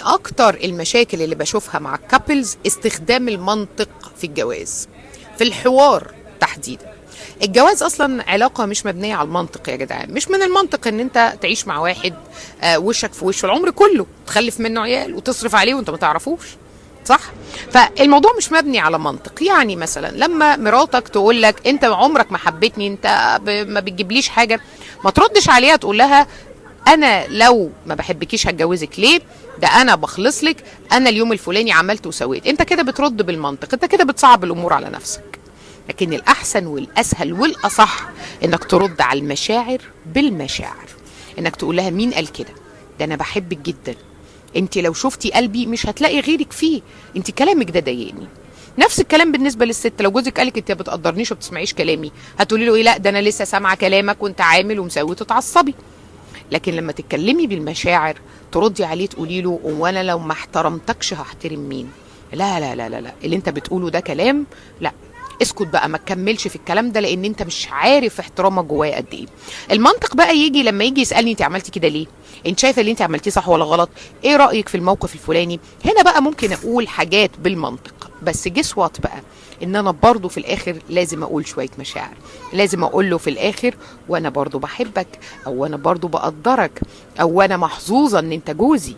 اكتر المشاكل اللي بشوفها مع الكابلز استخدام المنطق في الجواز، في الحوار تحديدا. الجواز اصلا علاقه مش مبنيه على المنطق يا جدعان. مش من المنطق ان انت تعيش مع واحد وشك في وشه العمر كله، تخلف منه عيال وتصرف عليه وانت ما تعرفوش، صح؟ فالموضوع مش مبني على منطق. يعني مثلا لما مراتك تقول لك انت عمرك ما حبيتني، انت ما بتجيبليش حاجه، ما تردش عليها تقول لها انا لو ما بحبكيش هتجوزك ليه؟ ده انا بخلص لك، انا اليوم الفلاني عملت وسويت. انت كده بترد بالمنطق، انت كده بتصعب الامور على نفسك. لكن الاحسن والاسهل والاصح انك ترد على المشاعر بالمشاعر، انك تقول لها مين قال كده؟ ده انا بحبك جدا، انت لو شفتي قلبي مش هتلاقي غيرك فيه، انت كلامك ده ضايقني. نفس الكلام بالنسبه للست، لو جوزك قالك انت ما بتقدرنيش وما بتسمعيش كلامي، هتقولي له ايه؟ لا ده انا لسه سامعه كلامك وانت عامل ومسوي، تتعصبي. لكن لما تتكلمي بالمشاعر تردي عليه تقولي له وانا لو ما احترمتكش هحترم مين؟ لا لا لا لا لا، اللي انت بتقوله ده كلام، لا اسكت بقى، ما تكملش في الكلام ده، لان انت مش عارف احترامك جوايا قد ايه. المنطق بقى يجي لما يجي يسالني انت عملتي كده ليه؟ انت شايفه اللي انت عملتيه صح ولا غلط؟ ايه رايك في الموقف الفلاني؟ هنا بقى ممكن اقول حاجات بالمنطق، بس جس وات بقى، ان انا برضو في الاخر لازم اقول شويه مشاعر، لازم اقول له في الاخر وانا برضو بحبك، او انا برضو بقدرك، او انا محظوظه ان انت جوزي.